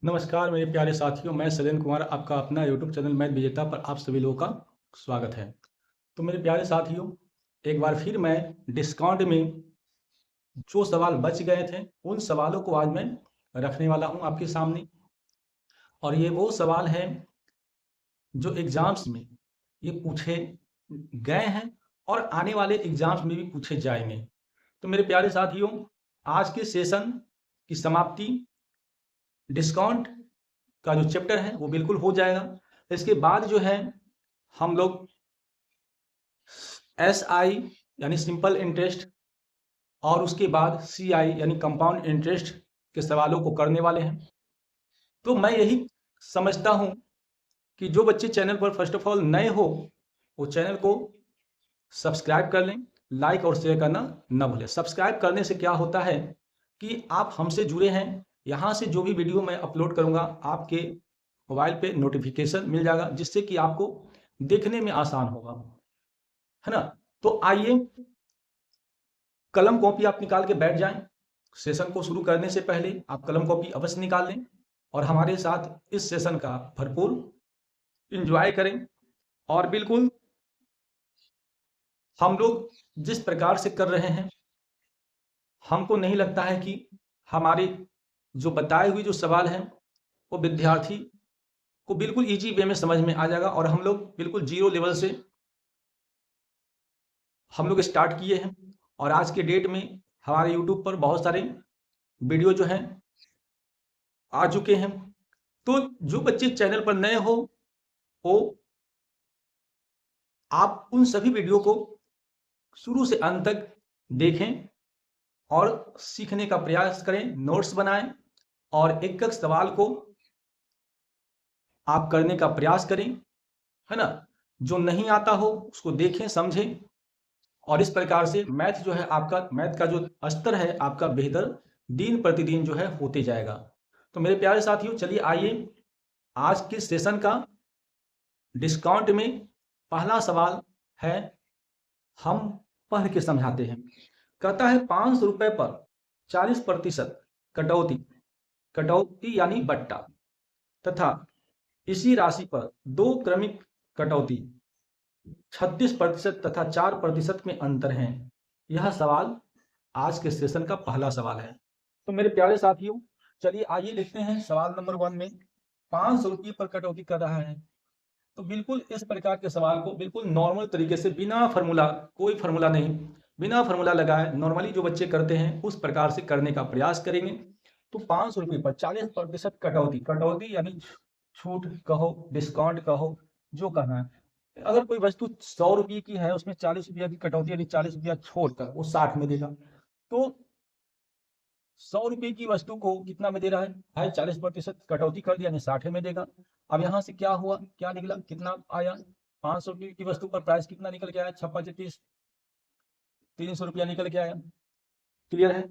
नमस्कार मेरे प्यारे साथियों, मैं शैलेंद्र कुमार आपका अपना यूट्यूब चैनल मैथ विजेता पर आप सभी लोगों का स्वागत है। तो मेरे प्यारे साथियों, एक बार फिर मैं डिस्काउंट में जो सवाल बच गए थे, उन सवालों को आज मैं रखने वाला हूं आपके सामने। और ये वो सवाल हैं जो एग्ज़ाम्स में ये पूछे गए हैं और आने वाले एग्ज़ाम्स में भी पूछे जाएँगे। तो मेरे प्यारे साथियों, आज के सेशन की समाप्ति डिस्काउंट का जो चैप्टर है वो बिल्कुल हो जाएगा। इसके बाद जो है हम लोग SI यानी सिंपल इंटरेस्ट और उसके बाद CI यानी कंपाउंड इंटरेस्ट के सवालों को करने वाले हैं। तो मैं यही समझता हूँ कि जो बच्चे चैनल पर फर्स्ट ऑफ ऑल नए हो, वो चैनल को सब्सक्राइब कर लें, लाइक और शेयर करना न भूलें। सब्सक्राइब करने से क्या होता है कि आप हमसे जुड़े हैं, यहाँ से जो भी वीडियो मैं अपलोड करूँगा आपके मोबाइल पे नोटिफिकेशन मिल जाएगा, जिससे कि आपको देखने में आसान होगा, है ना। तो आइए कलम कॉपी आप निकाल के बैठ जाएं। सेशन को शुरू करने से पहले आप कलम कॉपी अवश्य निकाल लें और हमारे साथ इस सेशन का भरपूर एंजॉय करें। और बिल्कुल हम लोग जिस प्रकार से कर रहे हैं, हमको नहीं लगता है कि हमारे जो बताए हुए जो सवाल हैं वो विद्यार्थी को बिल्कुल इजी वे में समझ में आ जाएगा। और हम लोग बिल्कुल जीरो लेवल से हम लोग स्टार्ट किए हैं और आज के डेट में हमारे यूट्यूब पर बहुत सारे वीडियो जो हैं आ चुके हैं। तो जो बच्चे चैनल पर नए हो, वो आप उन सभी वीडियो को शुरू से अंत तक देखें और सीखने का प्रयास करें, नोट्स बनाएं और एक एक सवाल को आप करने का प्रयास करें, है ना। जो नहीं आता हो उसको देखें, समझें और इस प्रकार से मैथ जो है आपका, मैथ का जो स्तर है आपका बेहतर दिन प्रतिदिन जो है होते जाएगा। तो मेरे प्यारे साथियों, चलिए आइए आज के सेशन का डिस्काउंट में पहला सवाल है, हम पढ़ के समझाते हैं। कहता है 500 रुपए पर 40% कटौती, कटौती यानी बट्टा, तथा इसी राशि पर दो क्रमिक कटौती 36% तथा 4% में अंतर है। यह सवाल आज के सेशन का पहला सवाल है। तो मेरे प्यारे साथियों, चलिए आइए लिखते हैं सवाल नंबर 1 में 500 रुपये पर कटौती कर रहा है। तो बिल्कुल इस प्रकार के सवाल को बिल्कुल नॉर्मल तरीके से, बिना फार्मूला, कोई फार्मूला नहीं, बिना फार्मूला लगाए नॉर्मली जो बच्चे करते हैं उस प्रकार से करने का प्रयास करेंगे। तो 500 रुपये पर 40% कटौती, कटौती यानी छूट कहो, डिस्काउंट कहो, जो कहना है। अगर कोई वस्तु 100 रुपये की है, उसमें 40 रुपया की कटौती यानी 40 रुपया छोड़कर वो 60 में देगा। तो 100 रुपये की वस्तु को कितना में दे रहा है भाई, 40% कटौती कर दिया यानी 60 में देगा। अब यहाँ से क्या हुआ, क्या निकला, कितना आया, 500 रुपये की वस्तु पर प्राइस कितना निकल के आया, 36 300 रुपया निकल के आया। क्लियर है।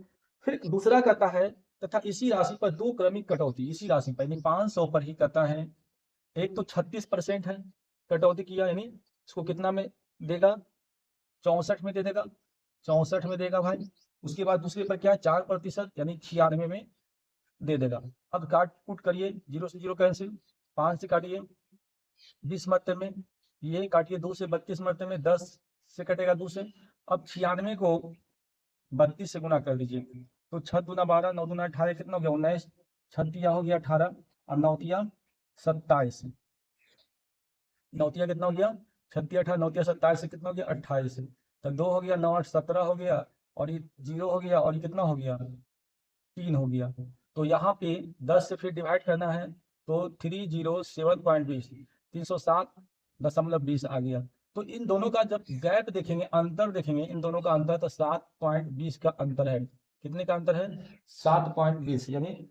फिर दूसरा कहता है तथा इसी राशि पर दो क्रमिक कटौती, इसी राशि पर यानी 500 पर ही कहता है। एक तो 36% है कटौती किया, यानी इसको कितना में देगा, 64 में दे देगा, 64 में देगा भाई। उसके बाद दूसरे पर क्या है, 4% यानी 96 में दे देगा। अब काट कुट करिए, 0 से 0 कैंसिल, 5 से काटिए 20 मरते में, ये काटिए 2 से 32 मरते में, 10 से कटेगा 2 से। अब 96 को 32 से गुना कर दीजिए, तो 6 दूना 12, 9 दूना 18, कितना हो गया 19, 6 हो गया 18 और 9 27, नौतिया कितना हो गया, 36 18 9 27 से कितना हो गया 28, तो 2 हो गया, 9 8 17 हो गया और ये 0 हो गया और ये कितना हो गया 3 हो गया। तो यहाँ पे 10 से फिर डिवाइड करना है, तो 307.20, 307.20 आ गया। तो इन दोनों का जब गैप देखेंगे, अंतर देखेंगे, इन दोनों का अंतर तो 7.20 का अंतर है। कितने का अंतर है, 7.20 यानी।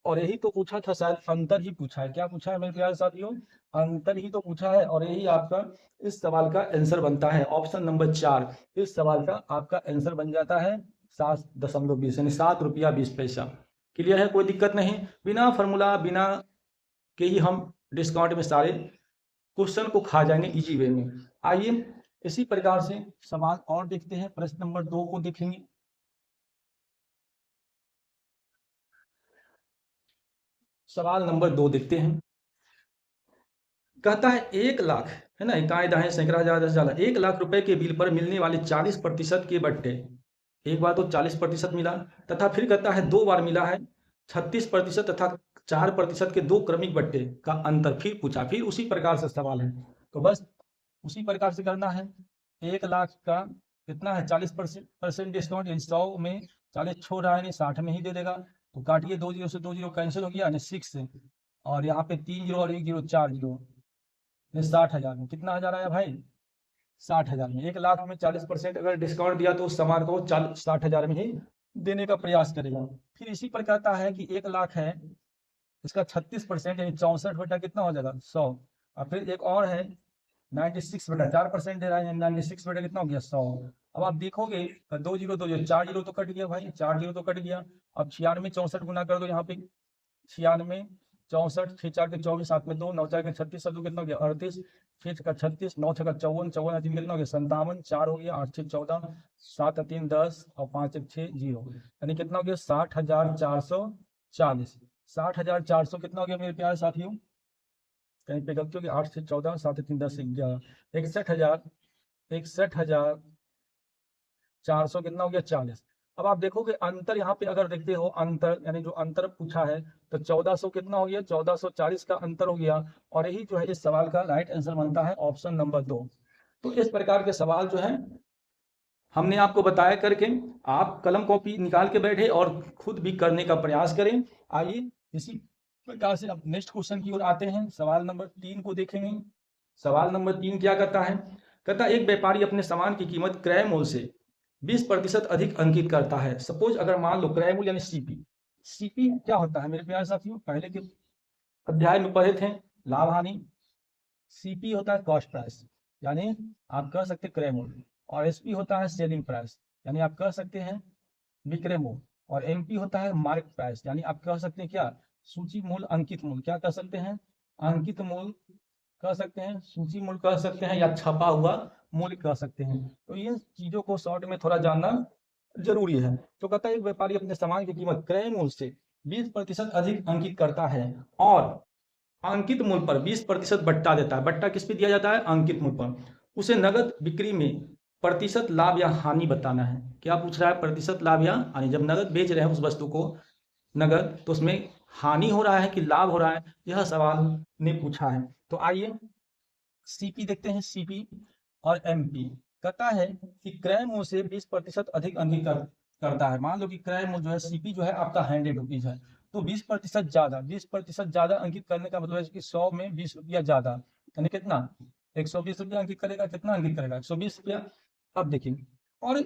और यही तो पूछा था शायद, अंतर ही पूछा है, क्या पूछा है मेरे प्यारे साथियों, अंतर ही तो पूछा है। और यही आपका इस सवाल का आंसर बनता है, ऑप्शन नंबर 4 इस सवाल का आपका आंसर बन जाता है 7.20 यानी 7 रुपया 20 पैसा। क्लियर है, कोई दिक्कत नहीं। बिना फार्मूला, बिना के ही हम डिस्काउंट में सारे क्वेश्चन को खा जाएंगे इजी वे में। आइए इसी प्रकार से सवाल और देखते हैं, प्रश्न नंबर 2 को देखेंगे। सवाल नंबर 2 देखते हैं। कहता है 1 लाख, है ना, इकाई दाहें सैकड़ा हजार दस हजार, 1 लाख रुपए के बिल पर मिलने वाले 40% के बट्टे, एक बार तो 40% मिला, तथा फिर कहता है 2 बार मिला है 36% तथा 4% के 2 क्रमिक बट्टे का अंतर फिर पूछा। फिर उसी प्रकार से सवाल है, तो बस उसी प्रकार से करना है। 1 लाख का कितना है 40% डिस्काउंट, 100 में 40 छोड़ रहा है, 60 में ही दे देगा, तो काटिए, 2 जीरो से 2 जीरो कैंसिल हो गया, यानी 6 से, और यहाँ पे 3 जीरो और 1 जीरो 4 जीरो, 60,000 में कितना हजार आया भाई, 60,000 में। 1 लाख में 40% अगर डिस्काउंट दिया तो उस सामान को 60,000 में ही देने का प्रयास करेगा। फिर इसी पर कहता है कि 1 लाख है, इसका 36% यानी 64 बटा कितना हो जाएगा 100, और फिर एक और है 96 बटा 4% दे रहा है, 96 बटा कितना हो गया 100। अब आप देखोगे 2 जीरो 2 जीरो 4 जीरो तो कट गया भाई, 4 जीरो तो कट गया। अब 96 64 गुना कर दो, यहाँ पे 96 64, 6 4 के 24, 7 में 2, 9 4 के 36, सब कितना हो गया 38, 6 का 36, 9 6 का 54, 54 3 कितना हो गया 57, 4 हो गया, 8 6 14, 7 3 10 और 5 1 6 0, यानी कितना हो गया 60,440। 60,400 कितना हो गया मेरे प्यारे साथियों, कहीं पे गलती होगी, 8 से 14, 7 3 10 11, 61,400 कितना हो गया 40। अब आप देखोगे अंतर, यहाँ पे अगर देखते हो अंतर, यानी जो अंतर पूछा है, तो 1400 कितना हो गया 1440 का अंतर हो गया, और यही जो है इस सवाल का राइट आंसर बनता है ऑप्शन नंबर 2। तो इस प्रकार के सवाल जो है हमने आपको बताया करके, आप कलम कॉपी निकाल के बैठे और खुद भी करने का प्रयास करें। आइए इसी प्रकार से अब नेक्स्ट क्वेश्चन की ओर आते हैं, सवाल नंबर 3 को देखेंगे। सवाल नंबर 3 क्या कहता है, कहता है एक व्यापारी अपने सामान की कीमत क्रय मूल्य से 20% अधिक अंकित करता है। सपोज अगर मान लो क्रय मूल्य यानी सीपी, सीपी क्या होता है मेरे प्यारे साथियों, पहले के अध्याय में पढ़े थे, लाभ हानि। सीपी होता है कॉस्ट प्राइस, यानी आप कह सकते क्रय मूल्य, और एसपी होता है सेलिंग प्राइस, यानी आप कह सकते हैं विक्रय मूल्य, और एमपी होता है मार्केट प्राइस, यानी आप कह सकते हैं क्या सूची मूल्य, अंकित मूल्य, क्या कह सकते हैं अंकित मूल्य कह सकते हैं, सूची मूल्य कह सकते हैं, या छपा हुआ मूल्य कह सकते हैं। तो इन चीजों को शॉर्ट में थोड़ा जानना जरूरी है। तो कहता है एक व्यापारी अपने सामान की कीमत क्रय मूल्य से 20% अधिक अंकित करता है, और अंकित मूल्य पर 20% बट्टा देता है। बट्टा किस पे दिया जाता है, अंकित मूल्य पर। उसे नगद बिक्री में प्रतिशत लाभ या हानि बताना है। क्या पूछ रहा है, प्रतिशत लाभ या हानि। जब नगद बेच रहे हैं उस वस्तु को नगद, तो उसमें हानि हो रहा है कि लाभ हो रहा है, यह सवाल ने पूछा है। तो आइए सीपी देखते हैं, सीपी और एमपी। कहता है कि क्रय मूल्य से 20% अधिक अंकित करता है। मान लो कि क्रय मूल्य जो है सीपी जो है आपका 100 रुपीज है, तो 20% ज्यादा, 20% ज्यादा अंकित करने का मतलब है कि 100 में 20 रुपया ज्यादा, यानी कितना 120 रुपया अंकित करेगा, कितना अंकित करेगा 120 रुपया। अब देखिए, और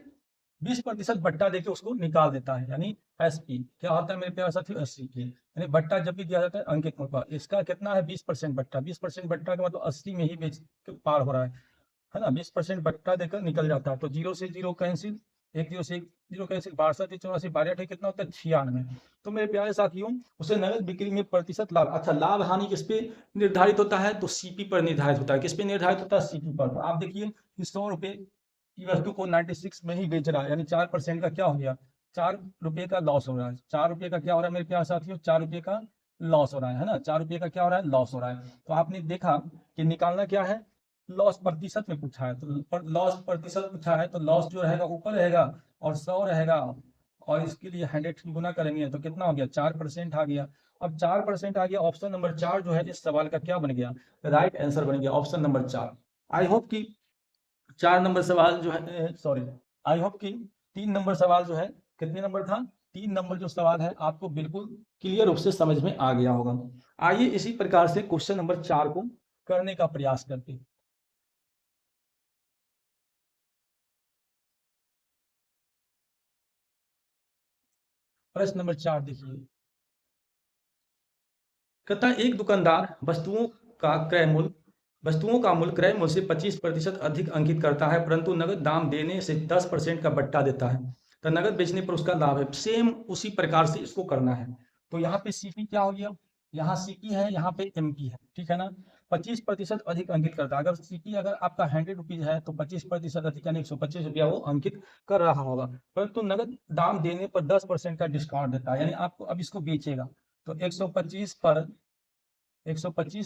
20% बट्टा देके उसको निकाल देता है, यानी एसपी क्या होता है मेरे प्यारे साथियों, एसपी यानी बट्टा जब भी दिया जाता है अंकित मूल्य पर, इसका कितना है 20% बट्टा, 20% बट्टा का मतलब 80 में ही बेच पार हो रहा है ना, 20% बट्टा देकर निकल जाता है। तो 0 से 0 कैंसिल, 1 0 से 1 0 कैंसिल, 62 84 12 कितना होता है 96। तो मेरे प्यारे साथियों उसे नगद बिक्री में प्रतिशत लाभ, अच्छा लाभ हानि किस पे निर्धारित होता है, तो सीपी पर निर्धारित होता है। किस पे निर्धारित होता है, सीपी पर। तो आप देखिए 100 रुपए की वस्तु को 96 में ही बेच रहा है, यानी 4% का क्या हो गया 4 रुपए का लॉस हो रहा है। 4 रुपए का क्या हो रहा है मेरे प्यारे साथियों, 4 रुपए का लॉस हो रहा है ना, 4 रुपए का क्या हो रहा है, लॉस हो रहा है। तो आपने देखा कि निकालना क्या है, लॉस प्रतिशत में पूछा है, तो लॉस प्रतिशत पूछा है, तो लॉस जो रहेगा ऊपर रहेगा और 100 रहेगा, और इसके लिए 100 गुना करेंगे तो कितना हो गया 4% आ गया। अब 4% आ गया, ऑप्शन नंबर 4 जो है इस सवाल का क्या बन गया, राइट आंसर बन गया ऑप्शन नंबर 4। आई होप कि 4 नंबर सवाल जो है, सॉरी, आई होप कि 3 नंबर सवाल जो है, कितने नंबर था 3 नंबर जो सवाल है आपको बिल्कुल क्लियर रूप से समझ में आ गया होगा। आइए इसी प्रकार से क्वेश्चन नंबर 4 को करने का प्रयास करते हैं। प्रश्न नंबर 4 देखिए, कहता है एक दुकानदार वस्तुओं का मूल्य क्रय मूल्य से 25% अधिक अंकित करता है, परंतु नगद दाम देने से 10% का बट्टा देता है, तो नगद बेचने पर उसका लाभ है। सेम उसी प्रकार से इसको करना है। तो यहाँ पे सीपी क्या हो गया, यहाँ सीपी है, यहाँ पे एमपी है, ठीक है ना। 25% अधिक अंकित करता है, अगर सीपी अगर आपका 100 रुपीज है तो 25% अधिक यानी 125 रुपया वो अंकित कर रहा होगा, परंतु नगद दाम देने पर 10% का डिस्काउंट देता है, यानी आपको अब इसको बेचेगा, तो 125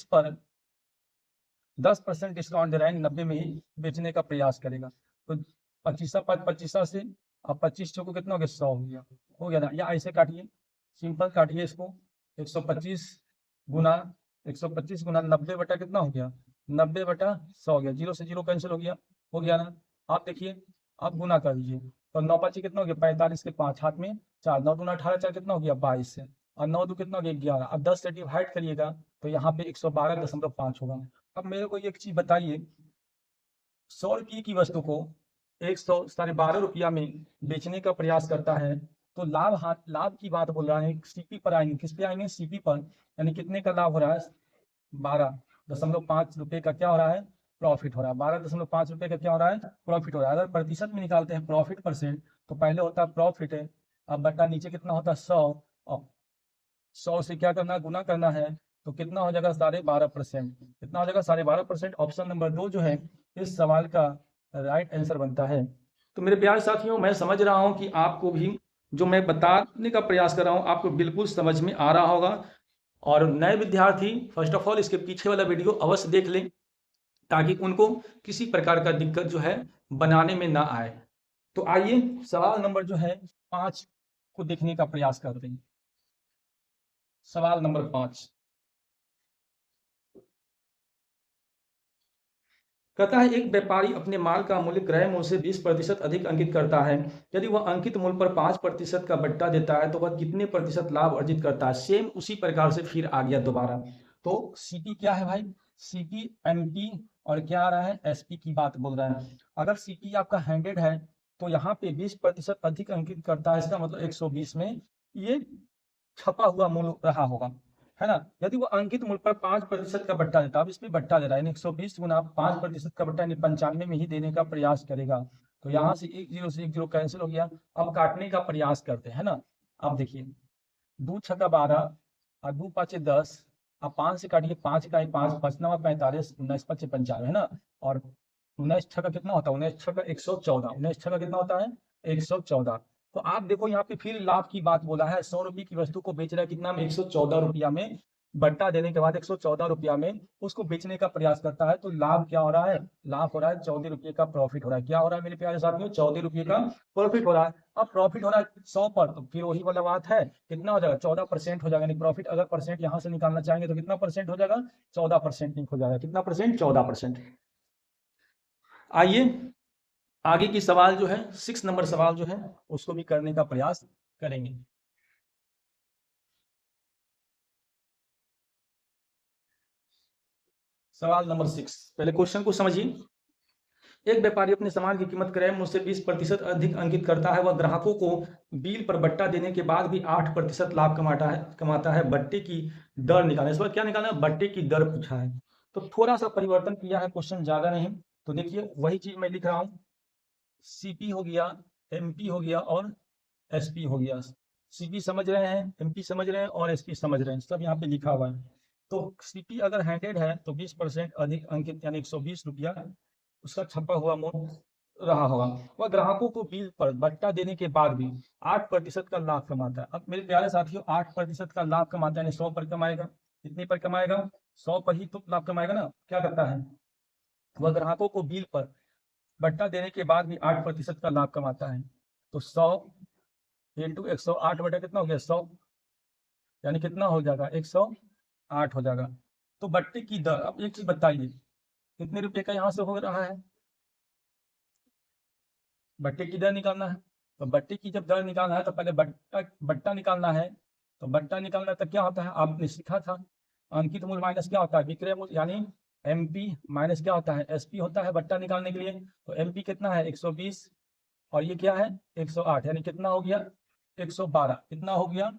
पर 10% डिस्काउंट दे रहा है, 90 में ही बेचने का प्रयास करेगा। तो 25 से अब 25 को कितना हो गया, 100 हो गया ना। या ऐसे काटिए, सिंपल काटिए इसको, 125 गुना 125 गुना 90 बटा कितना हो गया, 90 बटा 100 हो गया। 0 से 0 कैंसिल हो गया ना। आप देखिए, आप गुना कर दीजिए, तो 9 5 कितना हो गया, 45 के 5 हाथ में 4, 9 दूना 18, 4 कितना हो गया 22 से, और 9 दो कितना हो गया 11। अब 10 से डिवाइड करिएगा तो यहाँ पे 112.5 होगा। अब मेरे को एक चीज बताइए, 100 रुपये की वस्तु को 112 रुपया में बेचने का प्रयास करता है, तो लाभ की बात बोल रहा है, सीपी पर आएंगे, किस पे आएंगे, सीपी पर, यानी कितने का लाभ हो रहा है, 12.5 रुपये का क्या हो रहा है, प्रॉफिट हो रहा है। 12.5 रुपये का क्या हो रहा है, प्रॉफिट हो रहा है। अगर प्रतिशत में निकालते हैं प्रॉफिट परसेंट, तो पहले होता है प्रॉफिट है, अब बटा नीचे कितना होता है 100, और 100 से क्या करना है, गुना करना है, तो कितना हो जाएगा 12.5%। कितना हो जाएगा 12.5%। ऑप्शन नंबर 2 जो है इस सवाल का राइट आंसर बनता है। तो मेरे प्यारे साथियों, मैं समझ रहा हूं कि आपको भी जो मैं बताने का प्रयास कर रहा हूं आपको बिल्कुल समझ में आ रहा होगा। और नए विद्यार्थी फर्स्ट ऑफ ऑल इसके पीछे वाला वीडियो अवश्य देख लें, ताकि उनको किसी प्रकार का दिक्कत जो है बनाने में ना आए। तो आइए सवाल नंबर जो है 5 को देखने का प्रयास करते हैं। सवाल नंबर 5 कहता है, एक व्यापारी अपने माल का मूल्य क्रय मूल्य से 20% अधिक अंकित करता है। यदि वह अंकित मूल्य पर 5% का बट्टा देता है तो वह कितने प्रतिशत लाभ अर्जित करता है। सेम उसी प्रकार से फिर आ गया दोबारा। तो सीपी क्या है भाई, सीपी एमपी और क्या आ रहा है, एसपी की बात बोल रहा है। अगर सीपी आपका 100 है तो यहाँ पे 20% अधिक अंकित करता है, इसका मतलब 120 में ये छपा हुआ मूल्य रहा होगा, है ना। यदि वो अंकित मूल्य पर 5% का बट्टा देता, अब इसमें बट्टा दे रहा है, 120 गुना 5% का बट्टा 95 में ही देने का प्रयास करेगा। तो यहाँ से 1 0 से 1 0 कैंसिल हो गया। अब काटने का प्रयास करते हैं, है ना। अब देखिए, 2 छक्का 12 और 2 5 10, अब 5 से काटिए, 5 का 5, 5 9 45, 19 5 95, है ना। और 19 छक्का कितना होता है, 19 छक्का 114, 19 छक्का कितना होता है 114। तो आप देखो यहाँ पे फिर लाभ की बात बोला है, 100 रुपये की वस्तु को बेच रहा है कितना में, 114 रुपया में, बट्टा देने के बाद 114 रुपया में उसको बेचने का प्रयास करता है। तो लाभ क्या हो रहा है, लाभ हो रहा है 14 रुपये का प्रॉफिट हो रहा है। क्या हो रहा है मेरे प्यारे साथियों, 14 रुपये का प्रॉफिट हो रहा है। अब प्रॉफिट हो रहा है 100 पर, तो फिर वही वाला बात है, कितना हो जाएगा 14% हो जाएगा। प्रॉफिट अगर परसेंट यहाँ से निकालना चाहेंगे तो कितना परसेंट हो जाएगा, 14% हो जाएगा। कितना परसेंट, 14%। आइए आगे की सवाल जो है 6 नंबर सवाल जो है उसको भी करने का प्रयास करेंगे। सवाल नंबर 6, पहले क्वेश्चन को समझिए। एक व्यापारी अपने सामान की कीमत क्रय मूल्य से 20% अधिक अंकित करता है। वह ग्राहकों को बिल पर बट्टा देने के बाद भी 8% लाभ कमाता है। बट्टे की दर निकालना, इस बार क्या निकालना है, बट्टे की दर पूछा है। तो थोड़ा सा परिवर्तन किया है, क्वेश्चन ज्यादा नहीं। तो देखिए वही चीज मैं लिख रहा हूँ, सीपी हो गया, एमपी हो गया और एसपी हो गया। सीपी समझ रहे हैं, एमपी समझ रहे हैं और एसपी समझ रहे हैं, सब यहाँ पे लिखा हुआ है। तो सीपी अगर 100 है तो 20% अधिक अंकित यानी 120 रुपया उसका छपा हुआ मूल्य रहा होगा। वह ग्राहकों को बिल पर बट्टा देने के बाद भी 8% का लाभ कमाता है। अब मेरे प्यारे साथियों, 8% का लाभ कमाता है, 100 पर कमाएगा, कितने पर कमाएगा, 100 पर ही तो लाभ कमाएगा ना। क्या करता है, वह ग्राहकों को बिल पर बट्टा देने के बाद भी 8% का लाभ कमाता है। तो 100 इंटू 108 बटा कितना हो गया 100, यानी कितना हो जाएगा 108 हो जाएगा। तो बट्टे की दर, अब एक चीज बताइए, कितने रुपए का यहाँ से हो रहा है, बट्टे की दर निकालना है। तो बट्टे की जब दर निकालना है तो पहले बट्टा निकालना है। तो बट्टा निकालना है तो क्या होता है, आपने सीखा था, अंकित मूल्य माइनस क्या होता है, विक्रय मूल्य, यानी एमपी माइनस क्या होता है, एसपी होता है बट्टा निकालने के लिए। तो एमपी कितना है 120 और ये क्या है 108, यानी कितना हो गया 112। कितना हो गया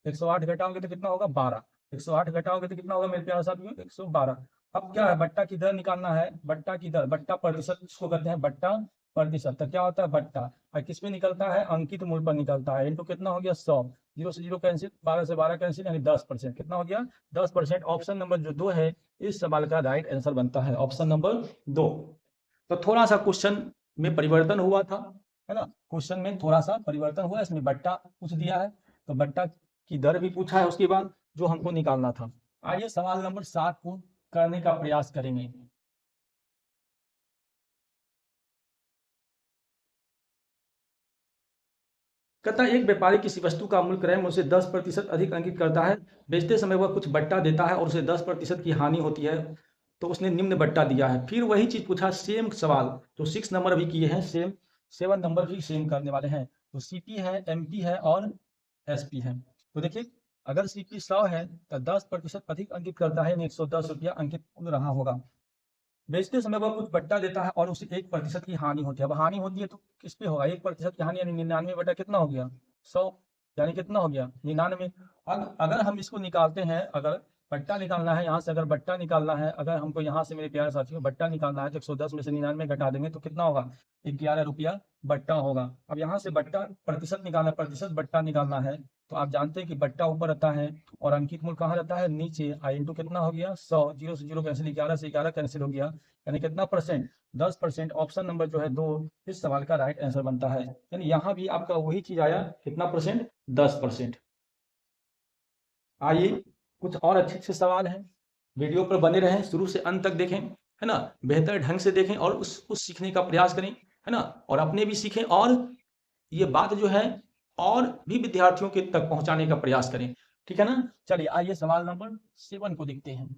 108 घटाओगे तो कितना होगा 12, 108 घटाओगे तो कितना होगा मेरे प्यारे साथियों 112। अब क्या है, बट्टा की दर निकालना है, बट्टा की दर, बट्टा प्रतिशत इसको कहते हैं, बट्टा प्रतिशत। तो क्या होता है बट्टा, और किस में निकलता है, अंकित मूल्य पर निकलता है। इनटू कितना हो गया 100, 0 से 0 कैंसिल, 12 से 12 कैंसिल, यानी 10%। कितना हो गया 10%। ऑप्शन नंबर जो 2 है इस सवाल का राइट आंसर बनता है, ऑप्शन नंबर 2। तो थोड़ा सा क्वेश्चन में परिवर्तन हुआ था, है ना, क्वेश्चन में थोड़ा सा परिवर्तन हुआ, इसमें बट्टा पूछ दिया है तो बट्टा की दर भी पूछा है। उसके बाद जो हमको निकालना था। आइए सवाल नंबर 7 को करने का प्रयास करेंगे। कहता है एक व्यापारी किसी वस्तु का मूल्य क्रय मूल्य से 10% अधिक अंकित करता है। बेचते समय वह कुछ बट्टा देता है और उसे 10% की हानि होती है, तो उसने निम्न बट्टा दिया है। फिर वही चीज पूछा, सेम सवाल, तो 6 नंबर भी किए हैं सेम, 7 नंबर भी सेम करने वाले हैं। तो सीपी है, एमपी है और एसपी है। तो देखिए अगर सीपी 100 है तो 10% अधिक अंकित करता है, 110 रुपया अंकित रहा होगा। बेचते समय वह कुछ बट्टा देता है और उसे 1% की हानि होती है। अब हानि होती है तो किस पे होगा? 1% की हानि यानी 99 बटा कितना हो गया? 100, यानी कितना हो गया? 99। अगर हम इसको निकालते हैं, अगर बट्टा निकालना है यहाँ से, अगर बट्टा निकालना है, अगर हमको यहाँ से मेरे प्यारे साथियों बट्टा निकालना है तो 110 में से 99 घटा देंगे तो कितना होगा? 11 रुपया बट्टा होगा। अब यहाँ से बट्टा प्रतिशत निकालना, प्रतिशत बट्टा निकालना है, तो आप जानते हैं कि बट्टा ऊपर रहता है और अंकित मूल्य कहाँ रहता है? नीचे। आई इंटू कितना हो गया? 100, 0 से 0 कैंसिल, 11 से 11 कैंसिल हो गया, यानी कितना परसेंट? 10%। ऑप्शन नंबर जो है 2 इस सवाल का राइट आंसर बनता है। यानी यहाँ भी आपका वही चीज आया, कितना परसेंट? 10%। आइए कुछ और अच्छे अच्छे सवाल हैं, वीडियो पर बने रहें, शुरू से अंत तक देखें, है ना, बेहतर ढंग से देखें और उसको सीखने का प्रयास करें, है ना, और अपने भी सीखें और ये बात जो है और भी विद्यार्थियों के तक पहुंचाने का प्रयास करें, ठीक है ना। चलिए आइए सवाल नंबर 7 को देखते हैं।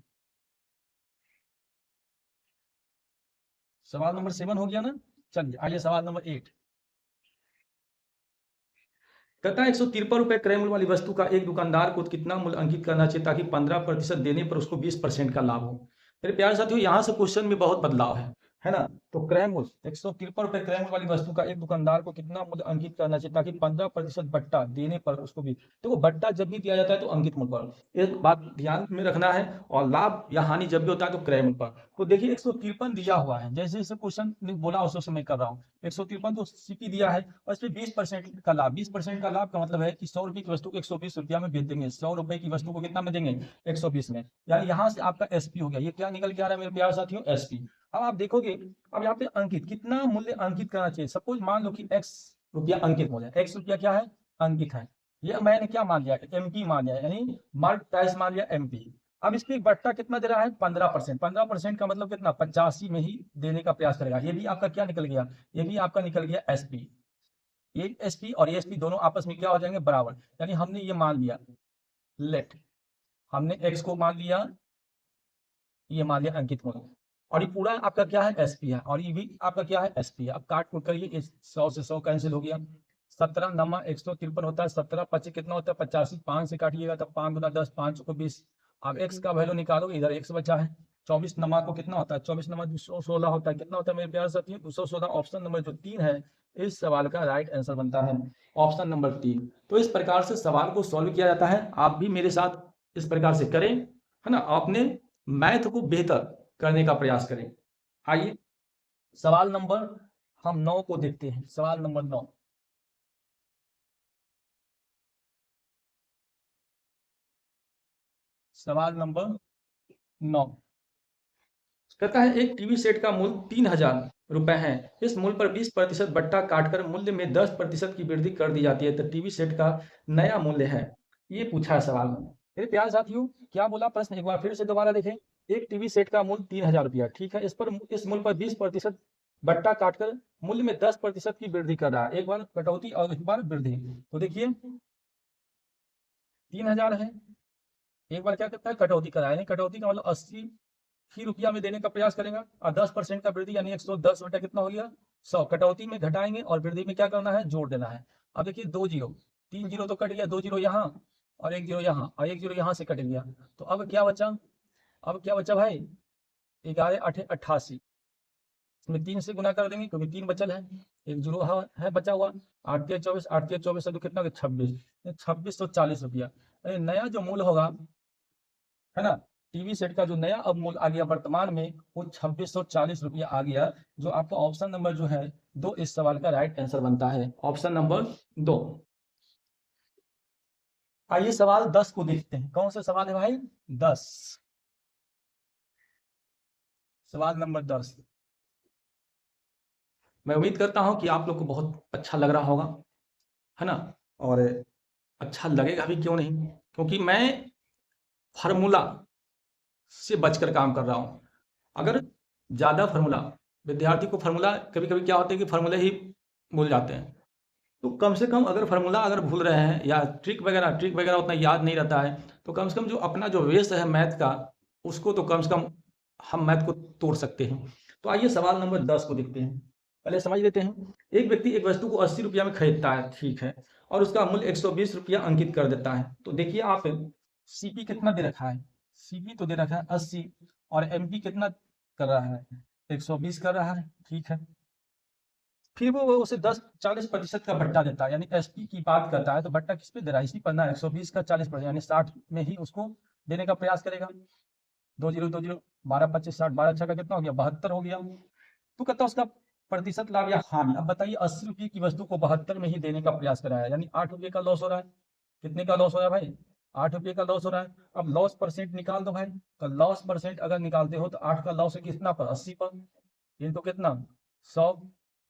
सवाल नंबर 7 हो गया ना। चलिए आइए सवाल नंबर 8। कहता है 153 रुपए क्रय मूल्य वाली वस्तु का एक दुकानदार को कितना मूल्य अंकित करना चाहिए ताकि 15% देने पर उसको 20% का लाभ हो। मेरे प्यारे साथियों यहाँ से क्वेश्चन में बहुत बदलाव है ना। तो क्रय मूल्य 153 रुपए क्रय मूल्य वाली वस्तु का एक दुकानदार को कितना मूल्य अंकित करना चाहिए ताकि 15% बट्टा देने पर उसको भी, देखो बट्टा जब भी दिया जाता है तो अंकित मूल्य पर, एक बात ध्यान में रखना है, और लाभ या हानि जब भी होता है तो क्रय मूल्य पर। तो देखिए 153 दिया हुआ है, जैसे जैसे क्वेश्चन बोला उस मैं कर रहा हूँ। 153 तो सीपी दिया है और इसमें 20% का लाभ, 20% का लाभ का मतलब है कि 100 रुपए की वस्तु को 120 रुपया में बेच देंगे। 100 रुपए की वस्तु को कितना में देंगे? 120 में। यानी यहाँ से आपका एसपी हो गया। ये क्या निकल के आ रहा है मेरे प्यारे साथियों? एसपी। अब आप देखोगे, अब यहाँ पे अंकित कितना मूल्य अंकित करना चाहिए। सपोज मान लो कि एक्स रुपया अंकित मूल्य, एक्स रुपया क्या है? अंकित है। ये मैंने क्या मान लिया? एमपी मान लिया, यानी मार्क प्राइस मान लिया एमपी। अब इस पे बट्टा कितना दे रहा है? 15%। 15% का मतलब कितना? 85 में ही देने का प्रयास करेगा। ये भी आपका क्या निकल गया? ये भी आपका निकल गया एसपी। ये एसपी और एसपी दोनों आपस में क्या हो जाएंगे? बराबर। यानी हमने ये मान लिया, लेट हमने एक्स को मान लिया, ये मान लिया अंकित मूल्य, और ये पूरा आपका क्या है? एसपी है, और ये भी आपका क्या है? एसपी है। अब काट कुट करिए, 100 से 100 कैंसिल हो गया। 17 नमा 153 होता है, 17 25 कितना होता है? 85। 5 से काटिएगा तब 5 गुना 10, 5 को 20। अब एक्स का वैल्यू निकालोगे, इधर एक्स बचा है। 24 नमा को कितना होता है? 24 नमा 216 होता है। कितना होता है मेरे प्यारे साथियों? 216। ऑप्शन नंबर जो 3 है इस सवाल का राइट आंसर बनता है, ऑप्शन नंबर 3। तो इस प्रकार से सवाल को सॉल्व किया जाता है। आप भी मेरे साथ इस प्रकार से करें, है ना, अपने मैथ को बेहतर करने का प्रयास करें। आइए सवाल नंबर हम 9 को देखते हैं। सवाल नंबर 9। सवाल नंबर 9 कहता है एक टीवी सेट का मूल्य 3000 रुपए है। इस मूल्य पर 20% बट्टा काटकर मूल्य में 10% की वृद्धि कर दी जाती है, तो टीवी सेट का नया मूल्य है। ये पूछा है सवाल में। मेरे प्यारे साथियों क्या बोला प्रश्न, एक बार फिर से दोबारा देखें। एक टीवी सेट का मूल्य 3000 रुपया, ठीक है, इस मूल्य पर 20% बट्टा काटकर मूल्य में 10% की वृद्धि कर रहा है। एक बार कटौती और एक बार वृद्धि। तो देखिए 3000 है, एक बार क्या करता है? कटौती कराया, यानी कटौती का मतलब 80 ही रुपया में देने का प्रयास करेगा, और 10% का वृद्धि यानी 110 बटा कितना हो गया? 100। कटौती में घटाएंगे और वृद्धि में क्या करना है? जोड़ देना है। अब देखिए 2 जीरो, 3 जीरो तो कट गया, 2 जीरो यहाँ और 1 जीरो यहाँ, और 1 जीरो यहाँ से कट गया। तो अब क्या बचा? अब क्या बचा भाई? 11 8 88, इसमें 3 से गुना कर देंगे क्योंकि 3 बचल है, 1 जीरो है बचा हुआ। 8 3 24, 8 3 24 तो कितना? 26, 2640 रुपया। नया जो मूल्य होगा, है ना, टीवी सेट का जो नया अब मूल्य आ गया वर्तमान में, वो 2640 रुपया आ गया, जो आपका ऑप्शन नंबर जो है 2 इस सवाल का राइट आंसर बनता है, ऑप्शन नंबर 2। आइए सवाल 10 को देखते हैं। कौन सा सवाल है भाई? 10। सवाल नंबर 10। मैं उम्मीद करता हूं कि आप लोग को बहुत अच्छा लग रहा होगा, है ना, और अच्छा लगेगा भी, क्यों नहीं, क्योंकि मैं फार्मूला से बचकर काम कर रहा हूँ। अगर ज़्यादा फार्मूला, विद्यार्थी को फार्मूला कभी कभी क्या होता है कि फार्मूला ही भूल जाते हैं, तो कम से कम अगर फार्मूला अगर भूल रहे हैं या ट्रिक वगैरह उतना याद नहीं रहता है, तो कम से कम जो अपना जो बेस है मैथ का, उसको तो कम से कम हम मैथ को तोड़ सकते हैं। तो आइए सवाल नंबर 10 को देखते हैं। पहले समझ लेते हैं। एक व्यक्ति एक वस्तु को 80 रुपया में खरीदता है, ठीक है, और उसका मूल्य 120 रुपया अंकित कर देता है। तो देखिए आप, सीपी कितना दे रखा है, सीपी तो दे रखा है 80, और एमपी कितना कर रहा है, 120 कर रहा है, ठीक है। फिर वो उसे 10-40% का भट्टा देता है, यानी एसपी की बात करता है, तो भट्टा किस पे दे रहा है, इसी पर ना, 120 का 40%, यानी 60 में ही उसको देने का प्रयास करेगा। 2020 12-25-60, 12 का कितना हो गया, 72 हो गया। तो कहता है उसका प्रतिशत लाभ या हानि। अब बताइए 80 रुपये की वस्तु को 72 में ही देने का प्रयास कराया, यानी 8 रुपये का लॉस हो रहा है। कितने का लॉस हो रहा है भाई, 8 रुपये का लॉस हो रहा है। अब लॉस परसेंट निकाल दो भाई, तो लॉस परसेंट अगर निकालते हो तो 8 का लॉस है कितना पर, 80 पर, ये तो कितना 100।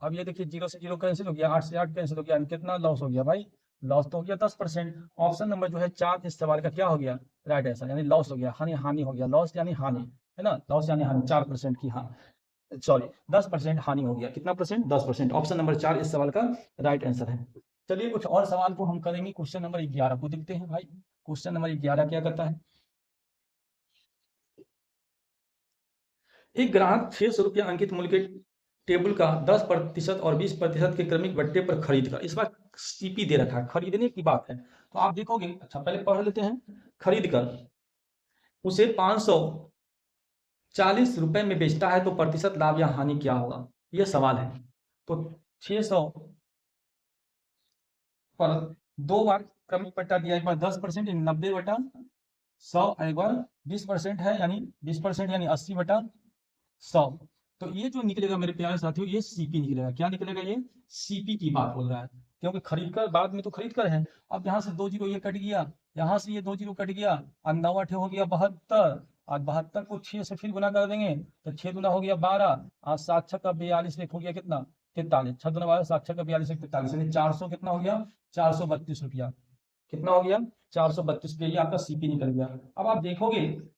अब ये देखिए 0 से 0 कैंसिल हो गया, 8 से 8 कैंसिल हो गया, कितना लॉस हो गया भाई, लॉस तो हो गया 10%। ऑप्शन नंबर जो है 4 इस सवाल का क्या हो गया, राइट आंसर, यानी लॉस हो गया, हानि हानि हो गया, लॉस यानी हानि, है ना, लॉस यानी हानि, 4% की, हाँ सॉरी 10% हानि हो गया, कितना परसेंट, 10%। ऑप्शन नंबर 4 इस सवाल का राइट आंसर है। चलिए कुछ और सवाल को हम करेंगे। क्वेश्चन नंबर 11 को देखते हैं भाई। क्वेश्चन नंबर 11 क्या करता है, एक ग्राहक 600 रुपया अंकित मूल्य के टेबल का 10% और 20% के क्रमिक बट्टे पर खरीद कर, इस बार सीपी दे रखा है, खरीदने की बात है, तो आप देखोगे, अच्छा पहले पढ़ लेते हैं। खरीद कर उसे 540 रुपए में बेचता है, तो प्रतिशत लाभ या हानि क्या होगा, यह सवाल है। तो 600 पर 2 बार क्रमिक बट्टा दिया, एक बार 10% यानी 90/100, एक बार 20% है यानी 20% यानी 80/100। तो ये जो निकलेगा मेरे प्यारे साथियों, ये सीपी निकलेगा। क्या निकलेगा, ये सीपी की बात बोल रहा है, क्योंकि खरीद कर बाद में तो खरीद कर है। अब यहाँ से 2 जीरो ये कट गया, यहाँ से ये 2 जीरो कट गया, और 9 8 हो गया 72, और 72 को 6 से फिर गुना कर देंगे, तो 6 दूना हो गया 12, और 7 6 का 42, एक हो गया कितना 43, 6 दूना 12, 7 6 का 42 43, यानी 400 कितना हो गया, 432 रुपया, कितना हो गया 432 रुपया, ये आपका सीपी निकल गया। अब आप देखोगे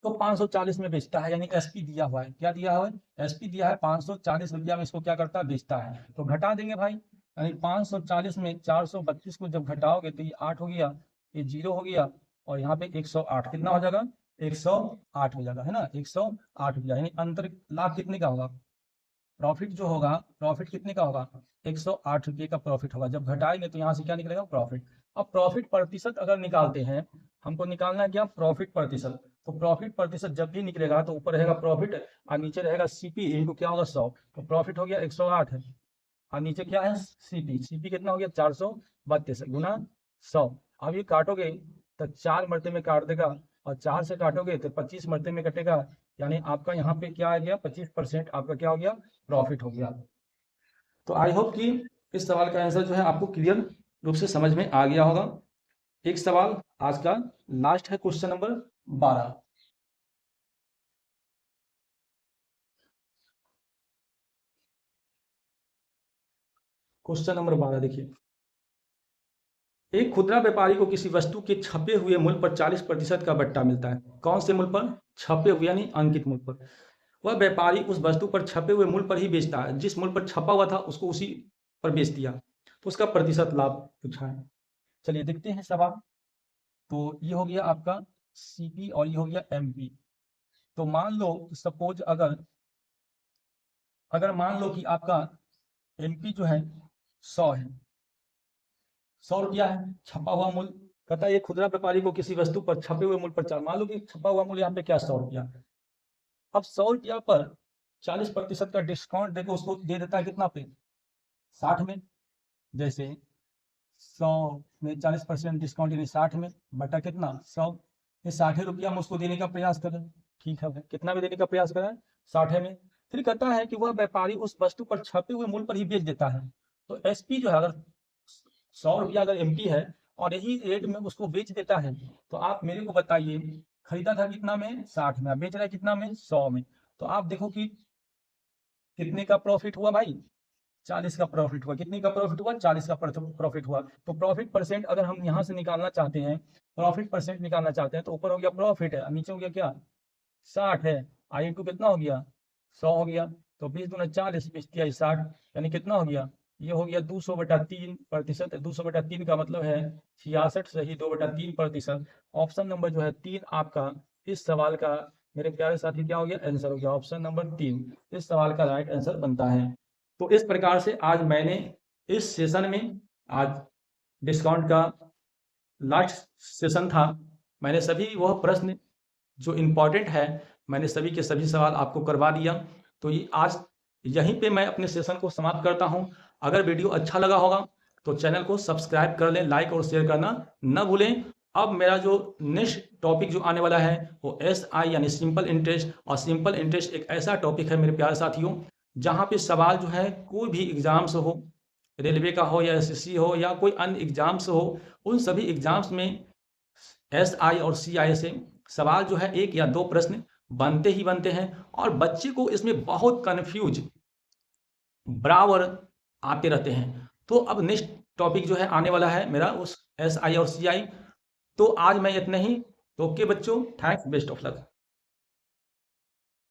तो 540 में बेचता है, यानी एसपी दिया हुआ है, क्या दिया हुआ है, एसपी दिया है 540 रुपया में, इसको क्या करता है, बेचता है। तो घटा देंगे भाई, यानी 540 में 432 को जब घटाओगे तो ये 8 हो गया, ये 0 हो गया, और यहाँ पे 108, कितना हो जाएगा, 108 हो जाएगा, है ना, 108 हो जाएगा, यानी अंतर लाभ कितने का होगा, प्रॉफिट जो होगा, प्रॉफिट कितने का होगा, 108 रुपये का प्रॉफिट होगा। जब घटाएंगे तो यहाँ से क्या निकलेगा, प्रॉफिट। अब प्रॉफिट प्रतिशत अगर निकालते हैं, हमको निकालना है क्या, प्रॉफिट प्रतिशत। तो प्रॉफिट प्रतिशत जब भी निकलेगा तो ऊपर रहेगा प्रॉफिट और नीचे रहेगा सीपी, इनको क्या होगा 100, तो प्रॉफिट हो गया 108 है, और नीचे क्या है सीपी, सीपी कितना हो गया 432 गुना 100। अब ये काटोगे तो 4 मरते में काट देगा, और 4 से काटोगे तो 25 मरते में कटेगा, यानी आपका यहाँ पे क्या आ गया, 25% आपका क्या हो गया, प्रॉफिट हो गया। तो आई होप कि इस सवाल का आंसर जो है आपको क्लियर रूप से समझ में आ गया होगा। एक सवाल आज का लास्ट है, क्वेश्चन नंबर 12। क्वेश्चन नंबर 12 देखिए, एक खुदरा व्यापारी को किसी वस्तु के छपे हुए मूल्य पर 40% का बट्टा मिलता है। कौन से मूल्य पर, छपे हुए यानी अंकित मूल्य पर। वह व्यापारी उस वस्तु पर छपे हुए मूल्य पर ही बेचता है, जिस मूल्य पर छपा हुआ था उसको उसी पर बेच दिया, तो उसका प्रतिशत लाभ पूछा है। चलिए देखते हैं सवाल। तो ये हो गया आपका सीपी और ये हो गया एमपी। तो मान लो सपोज अगर अगर मान लो कि आपका एमपी जो है 100 है, 100 रुपया है छपा हुआ मूल्य। कहता है ये खुदरा व्यापारी को किसी वस्तु पर छपे हुए मूल्य पर मान लो कि छपा हुआ मूल्य यहाँ पे क्या 100 रुपया। अब 100 रुपया पर 40% का डिस्काउंट देकर उसको दे देता है कितना पे, 60 में। जैसे 100 में 40% डिस्काउंट यानी 60 में बटा कितना 100, ये 60 रुपया में उसको देने का प्रयास करें, ठीक है, कितना में देने का प्रयास करें, 60 में। फिर कहता है कि वह व्यापारी उस वस्तु पर छपे हुए मूल्य पर ही बेच देता है। तो एसपी जो है, अगर 100 रुपया अगर एमपी है और यही रेट में उसको बेच देता है, तो आप मेरे को बताइए, खरीदा था कितना में, 60 में, बेच रहा है कितना में, 100 में। तो आप देखो कि कितने का प्रॉफिट हुआ भाई, 40 का प्रॉफिट हुआ। कितने का प्रॉफिट हुआ? 40 का प्रॉफिट हुआ। तो प्रॉफिट परसेंट अगर हम यहाँ से निकालना चाहते हैं, प्रॉफिट परसेंट निकालना चाहते हैं, तो ऊपर हो गया प्रॉफिट है, नीचे हो गया क्या? 60 है। आई टू कितना हो गया? 100 हो गया। तो 20 दूना 40, 20 तिया 60, यानी कितना हो गया? ये हो गया 200/3%। 200/3 का मतलब है 66 सही 2/3%। ऑप्शन नंबर जो है 3 आपका इस सवाल का मेरे प्यारे साथी क्या हो गया? आंसर हो गया। ऑप्शन नंबर 3 इस सवाल का राइट आंसर बनता है। तो इस प्रकार से आज मैंने इस सेशन में, आज डिस्काउंट का लास्ट सेशन था, मैंने सभी वह प्रश्न जो इम्पोर्टेंट है, मैंने सभी के सभी सवाल आपको करवा दिया। तो ये आज यहीं पे मैं अपने सेशन को समाप्त करता हूं। अगर वीडियो अच्छा लगा होगा तो चैनल को सब्सक्राइब कर लें, लाइक और शेयर करना न भूलें। अब मेरा जो नेक्स्ट टॉपिक जो आने वाला है वो SI यानी सिंपल इंटरेस्ट। और सिंपल इंटरेस्ट एक ऐसा टॉपिक है मेरे प्यारे साथियों, जहाँ पे सवाल जो है कोई भी एग्जाम्स हो, रेलवे का हो या SSC हो या कोई अन्य एग्जाम्स हो, उन सभी एग्जाम्स में SI और CI से सवाल जो है 1 या 2 प्रश्न बनते ही बनते हैं। और बच्चे को इसमें बहुत कन्फ्यूज बराबर आते रहते हैं। तो अब नेक्स्ट टॉपिक जो है आने वाला है मेरा उस SI और CI। तो आज मैं इतना ही। तो ओके बच्चों, थैंक्स, बेस्ट ऑफ लक।